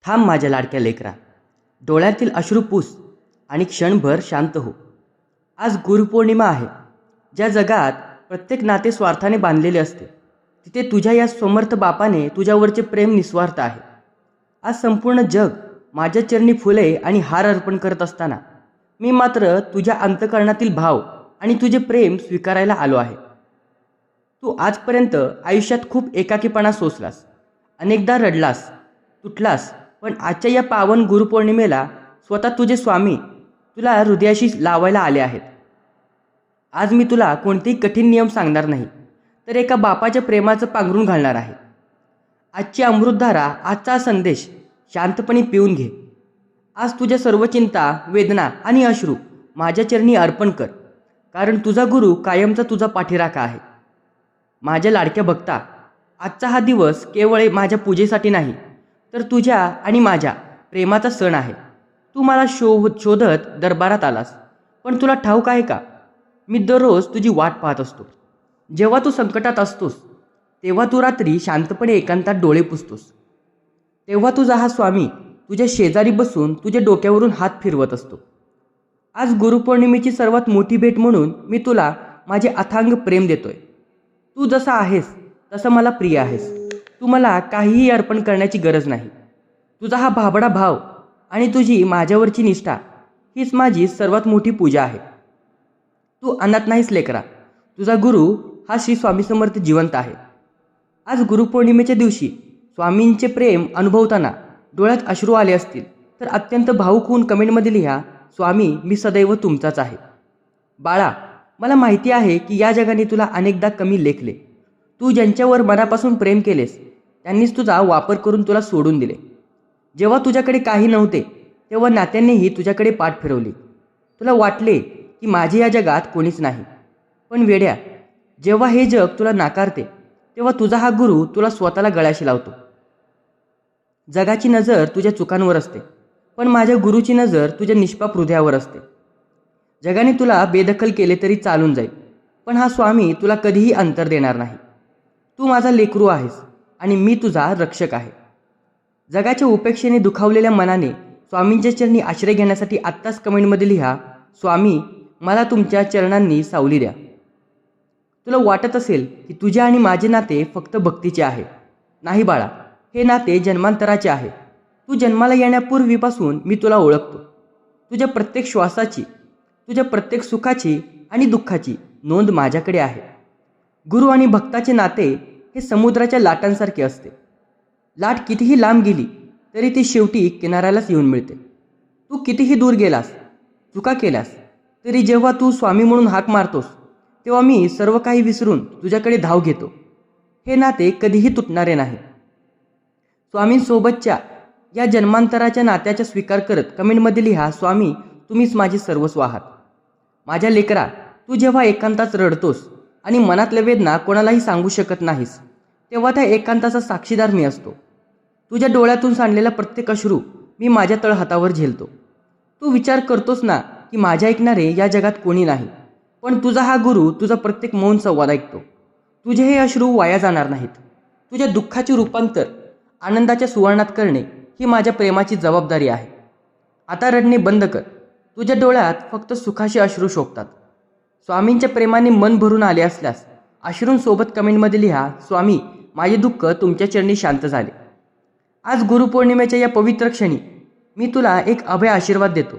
थांब माझ्या लाडक्या लेकरा, डोळ्यातील अश्रू पुस आणि क्षणभर शांत हो. आज गुरुपौर्णिमा आहे. ज्या जगात प्रत्येक नाते स्वार्थाने बांधलेले असते, तिथे तुझ्या या समर्थ बापाने तुझ्यावरचे प्रेम निस्वार्थ आहे. आज संपूर्ण जग माझ्या चरणी फुले आणि हार अर्पण करत असताना मी मात्र तुझ्या अंतःकरणातील भाव आणि तुझे प्रेम स्वीकारायला आलो आहे. तू आजपर्यंत आयुष्यात खूप एकाकीपणा सोसलास, अनेकदा रडलास, तुटलास, पण आजच्या या पावन गुरुपौर्णिमेला स्वतः तुझे स्वामी तुला हृदयाशी लावायला आले आहेत. आज मी तुला कोणतेही कठीण नियम सांगणार नाही, तर एका बापाच्या प्रेमाचं पांघरून घालणार आहे. आजची अमृतधारा, आजचा संदेश शांतपणे पिऊन घे. आज तुझ्या सर्व चिंता, वेदना आणि अश्रू माझ्या चरणी अर्पण कर, कारण तुझा गुरु कायमचा तुझा पाठीराखा आहे. माझ्या लाडक्या भक्ता, आजचा हा दिवस केवळ माझ्या पूजेसाठी नाही, तर तुझ्या आणि माझ्या प्रेमाचा सण आहे. तू मला शोधत दरबारात आलास, पण तुला ठाऊक आहे का, मी दररोज तुझी वाट पाहत असतो. जेव्हा तू संकटात असतोस, तेव्हा तू रात्री शांतपणे एकांतात डोळे पुसतोस. तेव्हा तुझा हा स्वामी तुझ्या शेजारी बसून तुझ्या डोक्यावरून हात फिरवत असतो. आज गुरुपौर्णिमेची सर्वात मोठी भेट म्हणून मी तुला माझे अथांग प्रेम देतोय. तू जसा आहेस तसं मला प्रिय आहेस. तू मला काहीही अर्पण करण्याची गरज नाही. तुझा हा भाबडा भाव आणि तुझी माझ्यावरची निष्ठा हीच माझी सर्वात मोठी पूजा आहे. तू अनाथ नाहीस लेकरा. तुझा गुरु हा श्री स्वामी समर्थ जिवंत आहे. आज गुरुपौर्णिमेच्या दिवशी स्वामींचे प्रेम अनुभवताना डोळ्यात अश्रू आले असतील, तर अत्यंत भावुक होऊन कमेंटमध्ये लिहा, स्वामी मी सदैव तुमचाच आहे. बाळा, मला माहिती आहे की या जगाने तुला अनेकदा कमी लेखले. तू ज्यांच्यावर मनापासून प्रेम केलेस त्यांनीच तुझा वापर करून तुला सोडून दिले. जेव्हा तुझ्याकडे काही नव्हते, तेव्हा नात्यांनीही तुझ्याकडे पाठ फिरवली. तुला वाटले की माझे या जगात कोणीच नाही. पण वेड्या, जेव्हा हे जग तुला नाकारते, तेव्हा तुझा हा गुरु तुला स्वतःला गळ्याशी लावतो. जगाची नजर तुझ्या चुकांवर असते, पण माझ्या गुरुची नजर तुझ्या निष्पाप हृदयावर असते. जगाने तुला बेदखल केले तरी चालून जाईल, पण हा स्वामी तुला कधीही अंतर देणार नाही. तू माझा लेकरू आहेस आणि मी तुझा रक्षक आहे. जगाच्या उपेक्षेने दुखावलेल्या मनाने स्वामींच्या चरणी आश्रय घेण्यासाठी आत्ताच कमेंटमध्ये लिहा, स्वामी मला तुमच्या चरणांनी सावली द्या. तुला वाटत असेल की तुझे आणि माझे नाते फक्त भक्तीचे आहे. नाही बाळा, हे नाते जन्मांतराचे आहे. तू जन्माला येण्यापूर्वीपासून मी तुला ओळखतो. तुझ्या प्रत्येक श्वासाची, तुझ्या प्रत्येक सुखाची आणि दुःखाची नोंद माझ्याकडे आहे. गुरु आणि भक्ताचे नाते हे समुद्राच्या लाटांसारखे असते. लाट कितीही लांब गेली तरी ती शेवटी किनाऱ्यालाच येऊन मिळते. तू कितीही दूर गेलास, चुका केल्यास, तरी जेव्हा तू स्वामी म्हणून हाक मारतोस, तेव्हा मी सर्व काही विसरून तुझ्याकडे धाव घेतो. हे नाते कधीही तुटणारे नाही. स्वामींसोबतच्या या जन्मांतराच्या नात्याचा स्वीकार करत कमेंटमध्ये लिहा, स्वामी तुम्हीच माझे सर्वस्व आहात. माझ्या लेकरा, तू जेव्हा एकांतात रडतोस आणि मनातल्या वेदना कोणालाही सांगू शकत नाहीस, तेव्हा त्या एकांताचा साक्षीदार मी असतो. तुझ्या डोळ्यातून सांडलेला प्रत्येक अश्रू मी माझ्या तळहातावर झेलतो. तू विचार करतोस ना की माझ्या ऐकणारे या जगात कोणी नाही, पण तुझा हा गुरु तुझा प्रत्येक मौन संवाद ऐकतो. तुझे हे अश्रू वाया जाणार नाहीत. तुझ्या दुःखाचे रूपांतर आनंदाच्या सुवर्णात करणे ही माझ्या प्रेमाची जबाबदारी आहे. आता रडणे बंद कर. तुझ्या डोळ्यात फक्त सुखाचे अश्रू शोभतात. स्वामींच्या प्रेमाने मन भरून आले असल्यास अश्रूंसोबत कमेंटमध्ये लिहा, स्वामी माझे दुःख तुमच्या चरणी शांत झाले. आज गुरुपौर्णिमेच्या या पवित्र क्षणी मी तुला एक अभय आशीर्वाद देतो.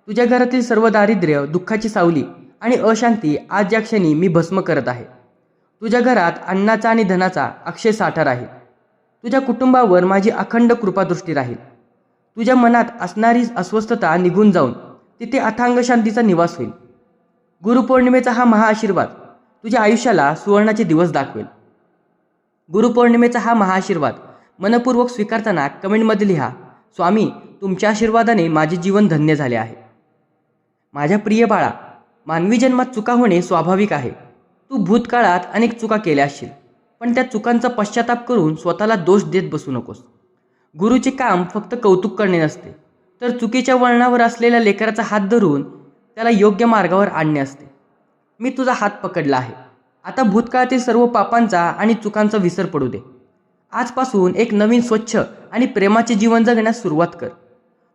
तुझ्या घरातील सर्व दारिद्र्य, दुःखाची सावली आणि अशांती आज या क्षणी मी भस्म करत आहे. तुझ्या घरात अन्नाचा आणि धनाचा अक्षय साठा राहील. तुझ्या कुटुंबावर माझी अखंड कृपादृष्टी राहील. तुझ्या मनात असणारी अस्वस्थता निघून जाऊन तिथे अथांग शांतीचा निवास होईल. गुरुपौर्णिमेचा हा महाआशीर्वाद तुझ्या आयुष्याला सुवर्णाचे दिवस दाखवेल. गुरुपौर्णिमेचा हा महाआशीर्वाद मनपूर्वक स्वीकारताना कमेंटमध्ये लिहा, स्वामी तुमच्या आशीर्वादाने माझे जीवन धन्य झाले आहे. माझ्या प्रिय बाळा, मानवी जन्मात चुका होणे स्वाभाविक आहे. तू भूतकाळात अनेक चुका केल्या असशील, पण त्या चुकांचा पश्चाताप करून स्वतःला दोष देत बसू नकोस. गुरुचे काम फक्त कौतुक करणे नसते, तर चुकीच्या वळणावर असलेल्या लेकराचा हात धरून त्याला योग्य मार्गावर आणणे असते. मी तुझा हात पकडला आहे. आता भूतकाळातील सर्व पापांचा आणि चुकांचा विसर पडू दे. आजपासून एक नवीन स्वच्छ आणि प्रेमाचे जीवन जगण्यास सुरुवात कर.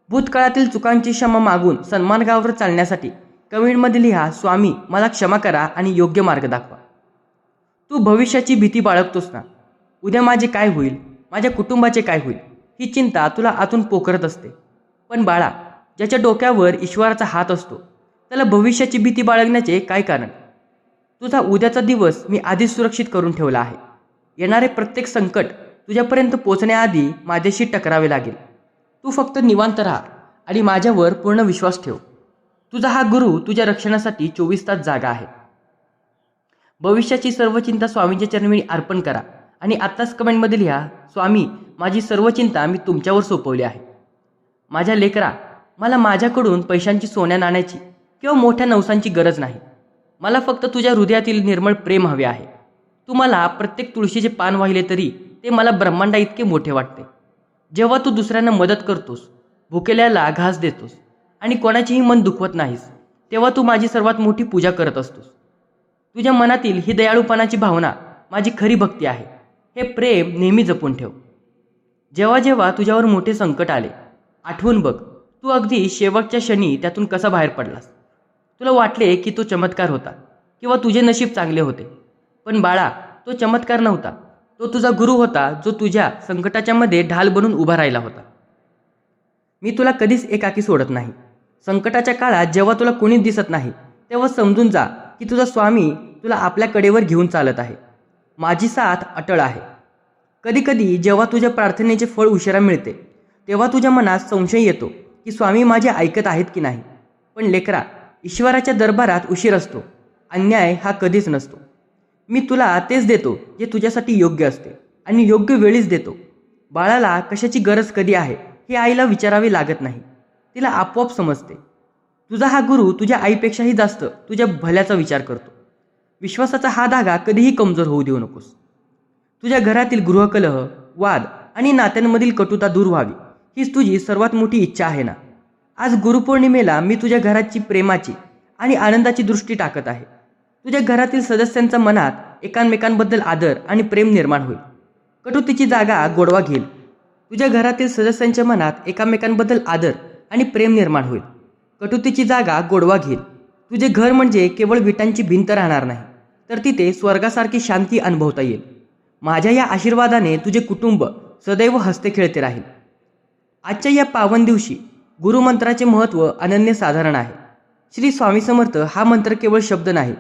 भूतकाळातील चुकांची क्षमा मागून सन्मार्गावर चालण्यासाठी कमेंटमध्ये लिहा, स्वामी मला क्षमा करा आणि योग्य मार्ग दाखवा. तू भविष्याची भीती बाळगतोस ना? उद्या माझे काय होईल, माझ्या कुटुंबाचे काय होईल, ही चिंता तुला आतून पोखरत असते. पण बाळा, ज्याच्या डोक्यावर ईश्वराचा हात असतो त्याला भविष्याची भीती बाळगण्याचे काय कारण? तुझा उद्याचा दिवस मी आधीच सुरक्षित करून ठेवला आहे. येणारे प्रत्येक संकट तुझ्यापर्यंत पोचण्याआधी माझ्याशी टकरावे लागेल. तू फक्त निवांत राहा आणि माझ्यावर पूर्ण विश्वास ठेव. तुझा हा गुरु तुझ्या रक्षणासाठी 24 तास जागा आहे. भविष्याची सर्व चिंता स्वामींच्या चरणी अर्पण करा आणि आत्ताच कमेंटमध्ये लिहा, स्वामी माझी सर्व चिंता मी तुमच्यावर सोपवली आहे. माझ्या लेकरा, मला माझ्याकडून पैशांची, सोन्या नाण्याची किंवा मोठ्या नवसांची गरज नाही. मला फक्त तुझ्या हृदयातील निर्मळ प्रेम हवे आहे. तू मला प्रत्येक तुळशीचे पान वाहिले तरी ते मला ब्रह्मांडा इतके मोठे वाटते. जेव्हा तू दुसऱ्यांना मदत करतोस, भुकेल्याला घास देतोस आणि कोणाचेही मन दुखवत नाहीस, तेव्हा तू माझी सर्वात मोठी पूजा करत असतोस. तुझ्या मनातील ही दयाळूपणाची भावना माझी खरी भक्ती आहे. हे प्रेम नेहमी जपून ठेव. जेव्हा जेव्हा तुझ्यावर मोठे संकट आले, आठवून बघ तू अगदी शेवटच्या क्षणी त्यातून कसा बाहेर पडलास. तुला वाटले की तो चमत्कार होता किंवा तुझे नशीब चांगले होते. पण बाळा, तो चमत्कार नव्हता. तो तुझा गुरु होता, जो तुझ्या संकटाच्या मध्ये ढाल बनून उभा राहिला होता. मी तुला कधीच एकाकी सोडत नाही. संकटाच्या काळात जेव्हा तुला कोणी दिसत नाही, तेव्हा समजून जा की तुझा स्वामी तुला आपल्या कडेवर घेऊन चालत आहे. माझी साथ अटळ आहे. कधी कधी जेव्हा तुझ्या प्रार्थनेचे फळ उशिरा मिळते, तेव्हा तुझ्या मनात संशय येतो की स्वामी माझे ऐकत आहेत की नाही. पण लेकरा, ईश्वराच्या दरबारात उशीर असतो, अन्याय हा कधीच नसतो. मी तुला तेच देतो जे तुझ्यासाठी योग्य असते आणि योग्य वेळीच देतो. बाळाला कशाची गरज कधी आहे हे आईला विचारावे लागत नाही. तिला आपोआप समजते. तुझा हा गुरु तुझ्या आईपेक्षाही जास्त तुझ्या भल्याचा विचार करतो. विश्वासाचा हा धागा कधीही कमजोर होऊ देऊ नकोस. तुझ्या घरातील गृहकलह, वाद आणि नात्यांमधील कटुता दूर व्हावी हीच तुझी सर्वात मोठी इच्छा आहे ना? आज गुरुपौर्णिमेला मी तुझ्या घराची प्रेमाची आणि आनंदाची दृष्टी टाकत आहे. तुझ्या घरातील सदस्यांच्या मनात एकामेकांबद्दल आदर आणि प्रेम निर्माण होईल. कटुतीची जागा गोडवा घेईल. तुझ्या घरातील सदस्यांच्या मनात एकामेकांबद्दल आदर आणि प्रेम निर्माण होईल. कटुतीची जागा गोडवा घेईल. तुझे घर म्हणजे केवळ विटांची भिंत राहणार नाही, तर तिथे स्वर्गासारखी शांती अनुभवता येईल. माझ्या या आशीर्वादाने तुझे कुटुंब सदैव हसते खेळते राहील. आजच्या या पावन दिवशी गुरुमंत्राचे महत्त्व अनन्यसाधारण आहे. श्री स्वामी समर्थ हा मंत्र केवळ शब्द नाही,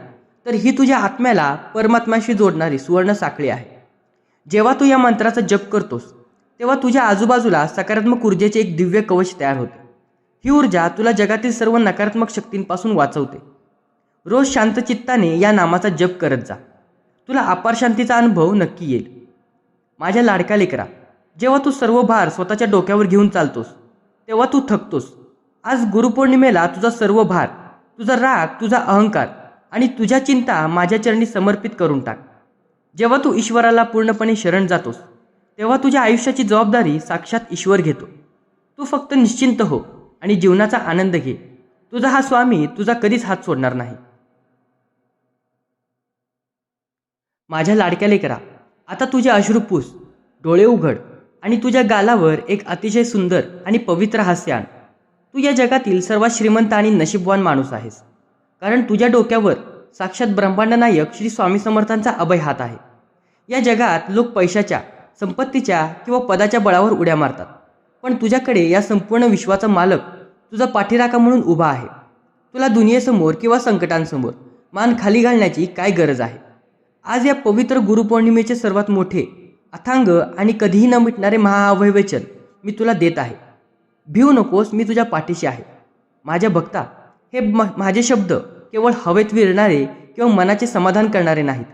तर ही तुझ्या आत्म्याला परमात्म्याशी जोडणारी सुवर्ण साखळी आहे. जेव्हा तू या मंत्राचा जप करतोस, तेव्हा तुझ्या आजूबाजूला सकारात्मक ऊर्जेचे एक दिव्य कवच तयार होते. ही ऊर्जा तुला जगातील सर्व नकारात्मक शक्तींपासून वाचवते. रोज शांत चित्ताने या नामाचा जप करत जा. तुला अपार शांतीचा अनुभव नक्की येईल. माझ्या लाडक्या लेकरा, जेव्हा तू सर्व भार स्वतःच्या डोक्यावर घेऊन चालतोस, तेव्हा तू थकतोस. आज गुरुपौर्णिमेला तुझा सर्व भार, तुझा राग, तुझा अहंकार आणि तुझ्या चिंता माझ्या चरणी समर्पित करून टाक. जेव्हा तू ईश्वराला पूर्णपणे शरण जातोस, तेव्हा तुझ्या आयुष्याची जबाबदारी साक्षात ईश्वर घेतो. तू फक्त निश्चिंत हो आणि जीवनाचा आनंद घे. तुझा हा स्वामी तुझा कधीच हात सोडणार नाही. माझ्या लाडक्या लेकरा, आता तुझे अश्रू पुस, डोळे उघड आणि तुझ्या गालावर एक अतिशय सुंदर आणि पवित्र हास्य आण. तू या जगातील सर्वात श्रीमंत आणि नशीबवान माणूस आहेस, कारण तुझ्या डोक्यावर साक्षात ब्रह्मांड नायक श्री स्वामी समर्थांचा अभय हात आहे. या जगात लोक पैशाच्या, संपत्तीच्या किंवा पदाच्या बळावर उड्या मारतात, पण तुझ्याकडे या संपूर्ण विश्वाचा मालक तुझा पाठीराखा म्हणून उभा आहे. तुला दुनियेसमोर किंवा संकटांसमोर मान खाली घालण्याची काय गरज आहे? आज या पवित्र गुरुपौर्णिमेचे सर्वात मोठे, अथांग आणि कधीही न मिटणारे महाअभयवचन मी तुला देत आहे. भिवू नकोस, मी तुझ्या पाठीशी आहे. माझ्या भक्ता, हे माझे शब्द केवळ हवेत विरणारे किंवा मनाचे समाधान करणारे नाहीत.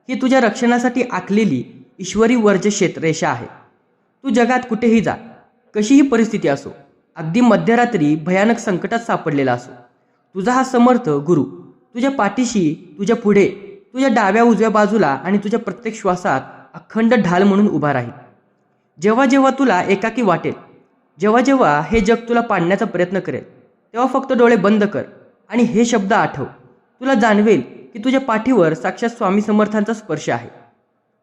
ही तुझ्या रक्षणासाठी आखलेली ईश्वरी वर्ज क्षेत्ररेषा आहे. तू जगात कुठेही जा, कशीही परिस्थिती असो, अगदी मध्यरात्री भयानक संकटात सापडलेला असो, तुझा हा समर्थ गुरु तुझ्या पाठीशी, तुझ्या पुढे, तुझ्या डाव्या उजव्या बाजूला आणि तुझ्या प्रत्येक श्वासात अखंड ढाल म्हणून उभा राहील. जेव्हा जेव्हा तुला एकाकी वाटेल, जेव्हा जेव्हा हे जग तुला पाडण्याचा प्रयत्न करेल, तेव्हा फक्त डोळे बंद कर आणि हे शब्द आठव. तुला जाणवेल की तुझ्या पाठीवर साक्षात स्वामी समर्थांचा स्पर्श आहे.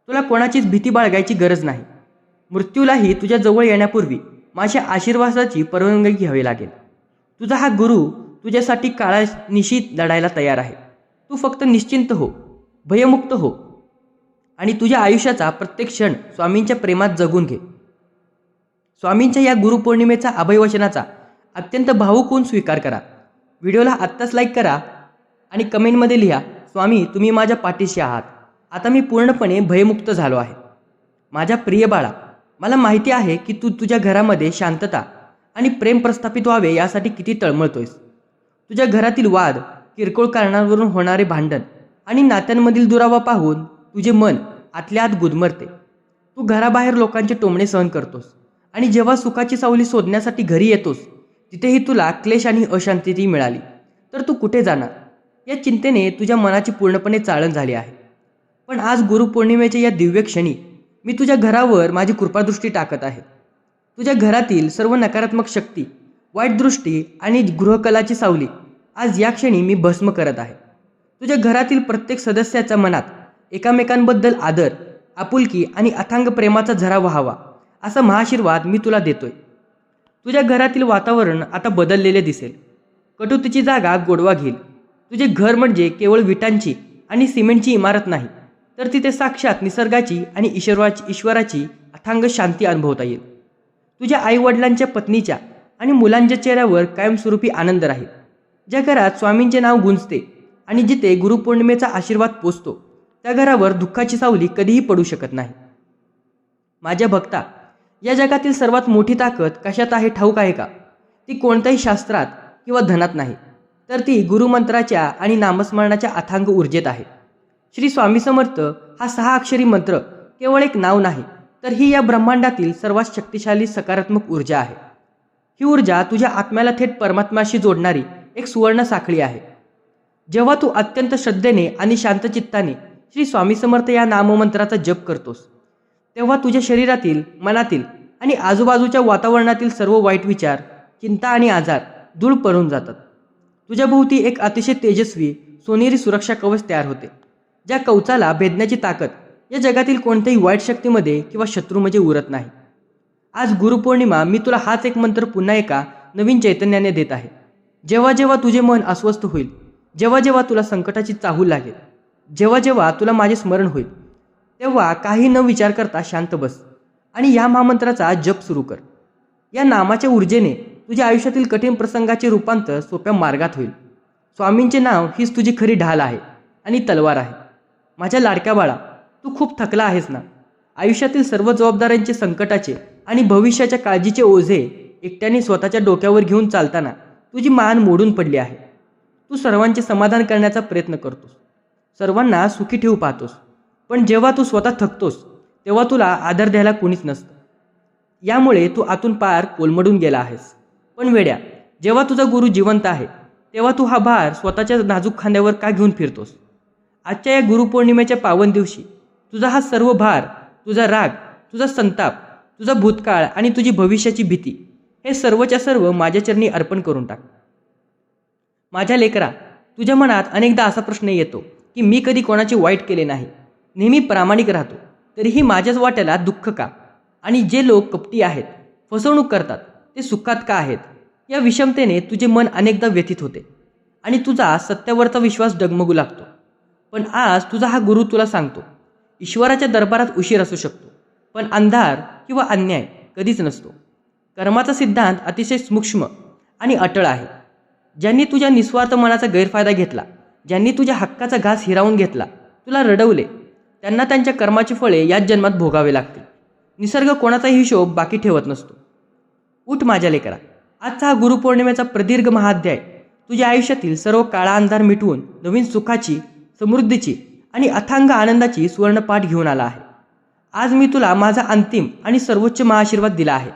तुला कोणाचीच भीती बाळगायची गरज नाही. मृत्यूलाही तुझ्या जवळ येण्यापूर्वी माझ्या आशीर्वादाची परवानगी घ्यावी लागेल. तुझा हा गुरु तुझ्यासाठी काळानिशी लढायला तयार आहे. तू फक्त निश्चिंत हो, भयमुक्त हो आणि तुझ्या आयुष्याचा प्रत्येक क्षण स्वामींच्या प्रेमात जगून घे. स्वामींच्या या गुरुपौर्णिमेचा अभयवचनाचा अत्यंत भावुक होऊन स्वीकार करा. व्हिडिओला आत्ताच लाईक करा आणि कमेंटमध्ये लिहा, स्वामी तुम्ही माझ्या पाठीशी आहात. आता मी पूर्णपणे भयमुक्त झालो आहे. माझ्या प्रिय बाळा, मला माहिती आहे की तू तुझ्या घरामध्ये शांतता आणि प्रेम प्रस्थापित व्हावे यासाठी किती तळमळतोयस. तुझ्या घरातील वाद, किरकोळ कारणांवरून होणारे भांडण आणि नात्यांमधील दुरावा पाहून तुझे मन आतल्या आत गुदमरते. तू घराबाहेर लोकांचे टोमणे सहन करतोस आणि जेव्हा सुखाची सावली शोधण्यासाठी घरी येतोस तिथेही तुला क्लेश आणि अशांती मिळाली तर तू कुठे जाणार या चिंतेने तुझ्या मनाची पूर्णपणे चाळण झाली आहे. पण आज गुरुपौर्णिमेच्या या दिव्य क्षणी मी तुझ्या घरावर माझी कृपादृष्टी टाकत आहे. तुझ्या घरातील सर्व नकारात्मक शक्ती, वाईट दृष्टी आणि गृहकलाची सावली आज या क्षणी मी भस्म करत आहे. तुझ्या घरातील प्रत्येक सदस्याच्या मनात एकामेकांबद्दल आदर, आपुलकी आणि अथांग प्रेमाचा झरा व्हावा असा महाआशीर्वाद मी तुला देतोय. तुझ्या घरातील वातावरण आता बदललेले दिसेल. कटुतीची जागा गोडवा घेईल. तुझे घर म्हणजे केवळ विटांची आणि सिमेंटची इमारत नाही, तर तिथे साक्षात निसर्गाची आणि ईश्वराची अथांग शांती अनुभवता येईल. तुझ्या आईवडिलांच्या, पत्नीच्या आणि मुलांच्या चेहऱ्यावर कायमस्वरूपी आनंद राहील. ज्या घरात स्वामींचे नाव गुंजते आणि जिथे गुरुपौर्णिमेचा आशीर्वाद पोचतो त्या घरावर दुःखाची सावली कधीही पडू शकत नाही. माझ्या भक्ता, या जगातील सर्वात मोठी ताकद कशात आहे ठाऊक आहे का? ती कोणत्याही शास्त्रात किंवा धनात नाही, तर ती गुरुमंत्राच्या आणि नामस्मरणाच्या अथांग ऊर्जेत आहे. श्री स्वामी समर्थ हा 6 अक्षरी मंत्र केवळ एक नाव नाही, तर ही या ब्रह्मांडातील सर्वात शक्तिशाली सकारात्मक ऊर्जा आहे. ही ऊर्जा तुझ्या आत्म्याला थेट परमात्म्याशी जोडणारी एक सुवर्ण साखळी आहे. जेव्हा तू अत्यंत श्रद्धेने आणि शांतचित्ताने श्री स्वामी समर्थ या नाममंत्राचा जप करतोस तेव्हा तुझ्या शरीरातील, मनातील आणि आजूबाजूच्या वातावरणातील सर्व वाईट विचार, चिंता आणि आजार दूर पळून जातात. तुझ्या भोवती एक अतिशय तेजस्वी सोनेरी सुरक्षा कवच तयार होते, ज्या कवचाला भेदण्याची ताकद या जगातील कोणत्याही वाईट शक्तीमध्ये किंवा शत्रूमध्ये उरत नाही. आज गुरुपौर्णिमा मी तुला हाच एक मंत्र पुन्हा एका नवीन चैतन्याने देत आहे. जेव्हा जेव्हा तुझे मन अस्वस्थ होईल, जेव्हा जेव्हा तुला संकटाची चाहूल लागेल, जेव्हा जेव्हा तुला माझे स्मरण होईल, तेव्हा काही न विचार करता शांत बस आणि या महामंत्राचा जप सुरू कर. या नामाच्या ऊर्जेने तुझ्या आयुष्यातील कठीण प्रसंगाचे रूपांतर सोप्या मार्गात होईल. स्वामींचे नाव हीच तुझी खरी ढाल आहे आणि तलवार आहे. माझ्या लाडक्या बाळा, तू खूप थकला आहेस ना? आयुष्यातील सर्व जबाबदाऱ्यांचे, संकटाचे आणि भविष्याच्या काळजीचे ओझे एकट्याने स्वतःच्या डोक्यावर घेऊन चालताना तुझी मान मोडून पडली आहे. तू सर्वांचे समाधान करण्याचा प्रयत्न करतोस, सर्वांना सुखी ठेवू पाहतोस, पण जेव्हा तू स्वतः थकतोस तेव्हा तुला आदर द्यायला कोणीच नसतं. यामुळे तू आतून पार कोलमडून गेला आहेस. पण वेड्या, जेव्हा तुझा गुरु जिवंत आहे तेव्हा तू हा भार स्वतःच्या नाजूक खांद्यावर का घेऊन फिरतोस? आजच्या या गुरुपौर्णिमेच्या पावन दिवशी तुझा हा सर्व भार, तुझा राग, तुझा संताप, तुझा भूतकाळ आणि तुझी भविष्याची भीती हे सर्वच्या सर्व माझ्या चरणी अर्पण करून टाक. माझ्या लेकरा, तुझ्या मनात अनेकदा असा प्रश्न येतो की मी कधी कोणाचे वाईट केले नाही, नेहमी प्रामाणिक राहतो, तरीही माझ्याच वाट्याला दुःख का? आणि जे लोक कपटी आहेत, फसवणूक करतात, ते सुखात का आहेत? या विषमतेने तुझे मन अनेकदा व्यथित होते आणि तुझा सत्यावरचा विश्वास डगमगू लागतो. पण आज तुझा हा गुरु तुला सांगतो, ईश्वराच्या दरबारात उशीर असू शकतो, पण अंधार किंवा अन्याय कधीच नसतो. कर्माचा सिद्धांत अतिशय सूक्ष्म आणि अटळ आहे. ज्यांनी तुझ्या निस्वार्थ मनाचा गैरफायदा घेतला, ज्यांनी तुझ्या हक्काचा घास हिरावून घेतला, तुला रडवले, त्यांना त्यांच्या कर्माची फळे याच जन्मात भोगावे लागतील. निसर्ग कोणाचाही हिशोब बाकी ठेवत नसतो. उठ माझ्या लेकरा, आजचा हा गुरुपौर्णिमेचा प्रदीर्घ महाअध्याय तुझ्या आयुष्यातील सर्व काळा अंधार मिटवून नवीन सुखाची, समृद्धीची आणि अथांग आनंदाची सुवर्णपाठ घेऊन आला आहे. आज मी तुला माझा अंतिम आणि सर्वोच्च महाआशीर्वाद दिला आहे.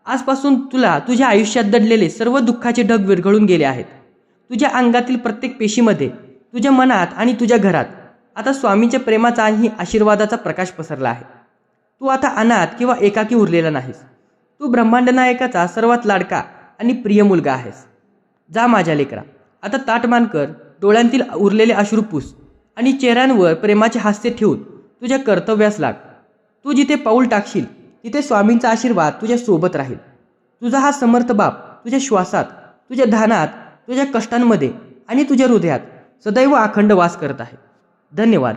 आजपासून तुला तुझ्या आयुष्यात दडलेले सर्व दुःखाचे ढग विरघळून गेले आहेत. तुझ्या अंगातील प्रत्येक पेशीमध्ये, तुझ्या मनात आणि तुझ्या घरात आता स्वामींच्या प्रेमाचा आणि आशीर्वादाचा प्रकाश पसरला आहे. तू आता अनाथ किंवा एकाकी उरलेला नाहीस. तू ब्रह्मांड नायकाचा सर्वात लाडका आणि प्रिय मुलगा आहेस. जा माझ्या लेकरा, आता ताटमान कर, डोळ्यांतील उरलेले अश्रू पुस आणि चेहऱ्यांवर प्रेमाचे हास्य ठेवून तुझ्या कर्तव्यास लाग. तू जिथे पाऊल टाकशील तिथे स्वामींचा आशीर्वाद तुझ्या सोबत राहील. तुझा हा समर्थ बाप तुझ्या श्वासात, तुझ्या ध्यानात, तुझ्या कष्टांमध्ये आणि तुझ्या हृदयात सदैव अखंड वास करत आहे. धन्यवाद.